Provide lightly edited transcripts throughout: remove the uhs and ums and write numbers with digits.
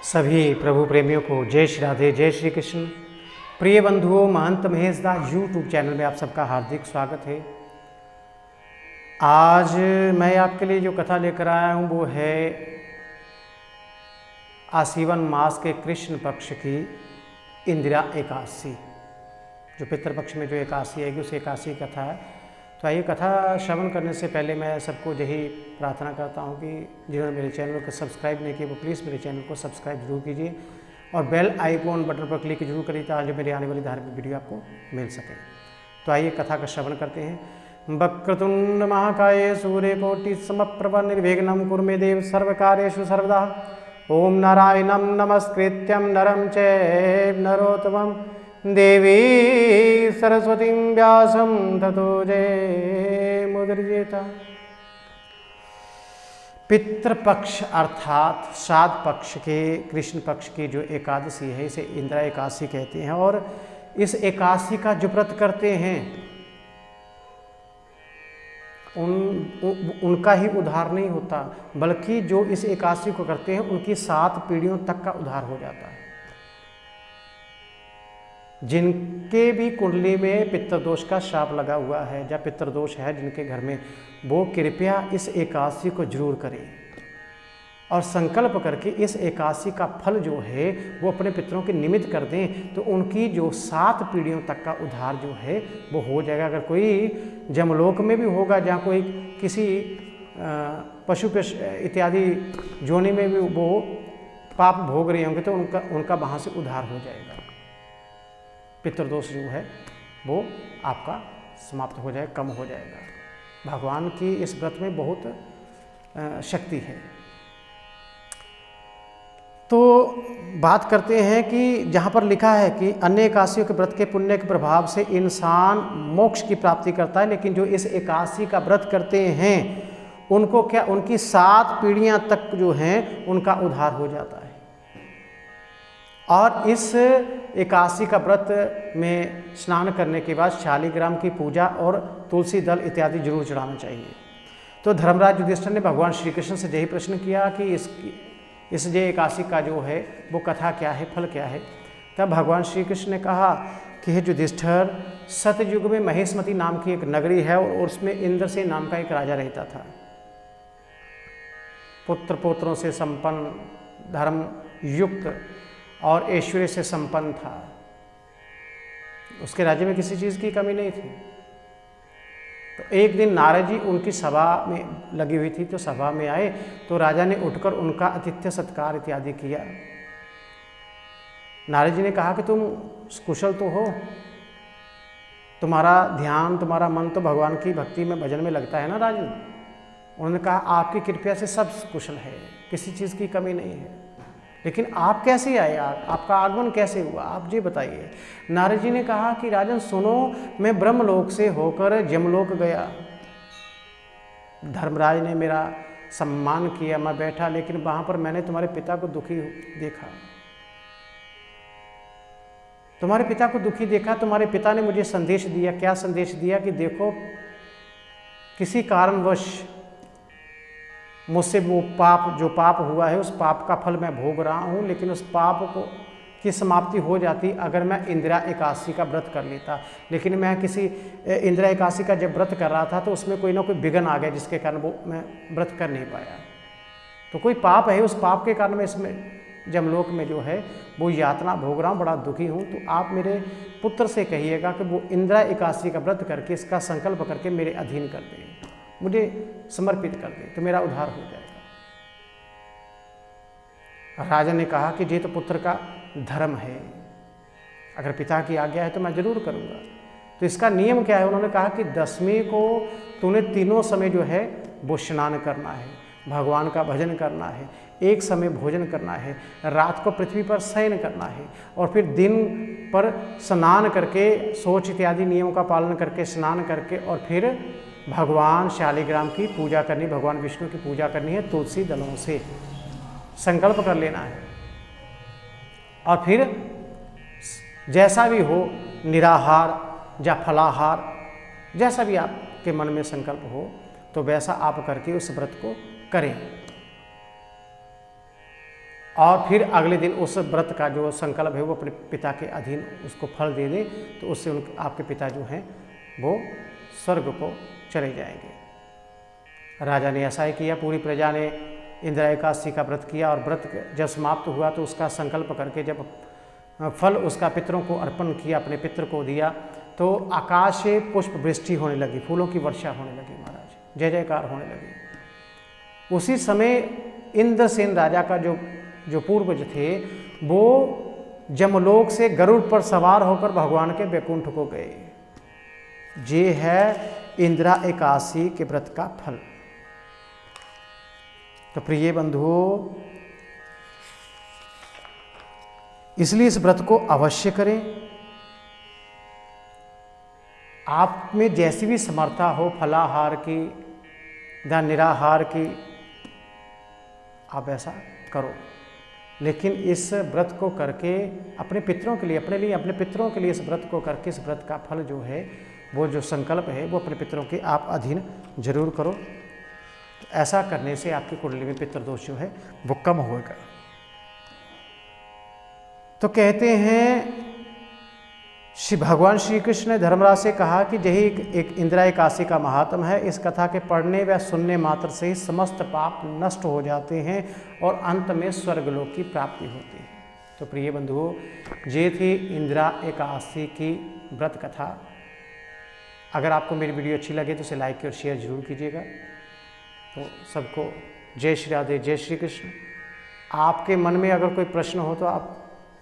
सभी प्रभु प्रेमियों को जय श्री राधे, जय श्री कृष्ण। प्रिय बंधुओं, महंत महेश दास यूट्यूब चैनल में आप सबका हार्दिक स्वागत है। आज मैं आपके लिए जो कथा लेकर आया हूँ वो है आसीवन मास के कृष्ण पक्ष की इंदिरा एकादशी। जो पितृपक्ष में जो एकादशी आएगी उस एकादशी कथा है। तो आइए, कथा श्रवण करने से पहले मैं सबको यही प्रार्थना करता हूँ कि जिन्होंने मेरे चैनल को सब्सक्राइब नहीं किया वो प्लीज़ मेरे चैनल को सब्सक्राइब जरूर कीजिए और बेल आइकॉन बटन पर क्लिक जरूर करिए ताकि मेरी आने वाली धार्मिक वीडियो आपको मिल सके। तो आइए कथा का श्रवण करते हैं। वक्रतुंड महाकाय सूर्यकोटि समप्रभ निर्विघ्नं कुरु मे देव सर्वकार्येषु सर्वदा। ओम नारायणं नमस्कृत्यं नरं चैव नरोत्तमं देवी सरस्वतीं व्यासं ततो जयमुदीरयेत्। पितृपक्ष अर्थात श्राद्ध पक्ष के कृष्ण पक्ष की जो एकादशी है इसे इंदिरा एकादशी कहते हैं। और इस एकादशी का जो व्रत करते हैं उनका ही उद्धार नहीं होता, बल्कि जो इस एकादशी को करते हैं उनकी 7 पीढ़ियों तक का उद्धार हो जाता है। जिनके भी कुंडली में पितृदोष का श्राप लगा हुआ है या पितृदोष है जिनके घर में, वो कृपया इस एकादशी को जरूर करें और संकल्प करके इस एकादशी का फल जो है वो अपने पितरों के निमित्त कर दें, तो उनकी जो 7 पीढ़ियों तक का उद्धार जो है वो हो जाएगा। अगर कोई जमलोक में भी होगा, जहाँ कोई किसी पशु इत्यादि जोनि में भी वो पाप भोग रहे होंगे तो उनका वहाँ से उद्धार हो जाएगा। पितृदोष जो है वो आपका समाप्त हो जाएगा, कम हो जाएगा। भगवान की इस व्रत में बहुत शक्ति है। तो बात करते हैं कि जहाँ पर लिखा है कि अन्य एकादशियों के व्रत के पुण्य के प्रभाव से इंसान मोक्ष की प्राप्ति करता है, लेकिन जो इस एकादशी का व्रत करते हैं उनको क्या, उनकी 7 पीढ़ियाँ तक जो हैं उनका उद्धार हो जाता है। और इस एकादशी का व्रत में स्नान करने के बाद शालिग्राम की पूजा और तुलसी दल इत्यादि जरूर चढ़ाना चाहिए। तो धर्मराज युधिष्ठिर ने भगवान श्री कृष्ण से यही प्रश्न किया कि इस जो एकादशी का जो है वो कथा क्या है, फल क्या है। तब भगवान श्री कृष्ण ने कहा कि हे युधिष्ठिर, सतयुग में महेशमती नाम की एक नगरी है और उसमें इंद्रसेन नाम का एक राजा रहता था। पुत्र पौत्रों से संपन्न, धर्म युक्त और ऐश्वर्य से संपन्न था। उसके राज्य में किसी चीज़ की कमी नहीं थी। तो एक दिन नारद जी उनकी सभा में लगी हुई थी, तो सभा में आए तो राजा ने उठकर उनका आतिथ्य सत्कार इत्यादि किया। नारद जी ने कहा कि तुम कुशल तो हो, तुम्हारा ध्यान, तुम्हारा मन तो भगवान की भक्ति में, भजन में लगता है ना राजन। उन्होंने कहा आपकी कृपया से सब कुशल है, किसी चीज़ की कमी नहीं है, लेकिन आप कैसे आए, आपका आगमन कैसे हुआ, आप जी बताइए। नारद जी ने कहा कि राजन सुनो, मैं ब्रह्मलोक से होकर जमलोक गया। धर्मराज ने मेरा सम्मान किया, मैं बैठा, लेकिन वहाँ पर मैंने तुम्हारे पिता को दुखी देखा। तुम्हारे पिता को दुखी देखा। तुम्हारे पिता ने मुझे संदेश दिया। क्या संदेश दिया कि देखो, किसी कारणवश मुझसे वो जो पाप हुआ है उस पाप का फल मैं भोग रहा हूँ, लेकिन उस पाप की समाप्ति हो जाती अगर मैं इंदिरा एकादशी का व्रत कर लेता। लेकिन मैं किसी इंदिरा एकादशी का जब व्रत कर रहा था तो उसमें कोई ना कोई विघ्न आ गया जिसके कारण वो मैं व्रत कर नहीं पाया। तो कोई पाप है, उस पाप के कारण मैं इसमें जमलोक में जो है वो यातना भोग रहा हूँ, बड़ा दुखी हूँ। तो आप मेरे पुत्र से कहिएगा कि वो इंदिरा एकादशी का व्रत करके इसका संकल्प करके मेरे अधीन कर दें, मुझे समर्पित कर दे, तो मेरा उद्धार हो जाएगा। राजा ने कहा कि ये तो पुत्र का धर्म है, अगर पिता की आज्ञा है तो मैं जरूर करूँगा। तो इसका नियम क्या है? उन्होंने कहा कि 10वीं को तूने तीनों समय जो है वो स्नान करना है, भगवान का भजन करना है, एक समय भोजन करना है, रात को पृथ्वी पर शयन करना है और फिर दिन पर स्नान करके शौच इत्यादि नियमों का पालन करके स्नान करके और फिर भगवान शालिग्राम की पूजा करनी, भगवान विष्णु की पूजा करनी है तुलसी दलों से, संकल्प कर लेना है। और फिर जैसा भी हो, निराहार या फलाहार, जैसा भी आपके मन में संकल्प हो तो वैसा आप करके उस व्रत को करें। और फिर अगले दिन उस व्रत का जो संकल्प है वो अपने पिता के अधीन उसको फल दे दे, तो उससे आपके पिता जो हैं वो स्वर्ग को चले जाएंगे। राजा ने ऐसा ही किया, पूरी प्रजा ने इंदिरा एकादशी का व्रत किया और व्रत जब समाप्त हुआ तो उसका संकल्प करके जब फल उसका पितरों को अर्पण किया, अपने पितृ को दिया, तो आकाश से पुष्प वृष्टि होने लगी, फूलों की वर्षा होने लगी महाराज, जय जयकार होने लगी। उसी समय इंद्रसेन राजा का जो पूर्वज थे वो जमलोक से गरुड़ पर सवार होकर भगवान के वैकुंठ को गए। ये है इंदिरा एकादशी के व्रत का फल। तो प्रिय बंधुओं, इसलिए इस व्रत को अवश्य करें। आप में जैसी भी समर्था हो, फलाहार की या निराहार की, आप ऐसा करो, लेकिन इस व्रत को करके अपने पितरों के लिए, अपने लिए, अपने पितरों के लिए इस व्रत को करके इस व्रत का फल जो है, वो जो संकल्प है वो अपने पितरों के आप अधीन जरूर करो। ऐसा करने से आपकी कुंडली में पितृदोष जो है वो कम होगा। तो कहते हैं श्री भगवान श्री कृष्ण ने धर्मराज से कहा कि यही एक इंदिरा एकादशी का महात्म है। इस कथा के पढ़ने व सुनने मात्र से ही समस्त पाप नष्ट हो जाते हैं और अंत में स्वर्गलोक की प्राप्ति होती है। तो प्रिय बंधुओं, ये थी इंदिरा एकादशी की व्रत कथा। अगर आपको मेरी वीडियो अच्छी लगे तो इसे लाइक और शेयर जरूर कीजिएगा। तो सबको जय श्री राधे, जय श्री कृष्ण। आपके मन में अगर कोई प्रश्न हो तो आप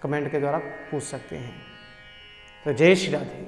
कमेंट के द्वारा पूछ सकते हैं। तो जय श्री राधे।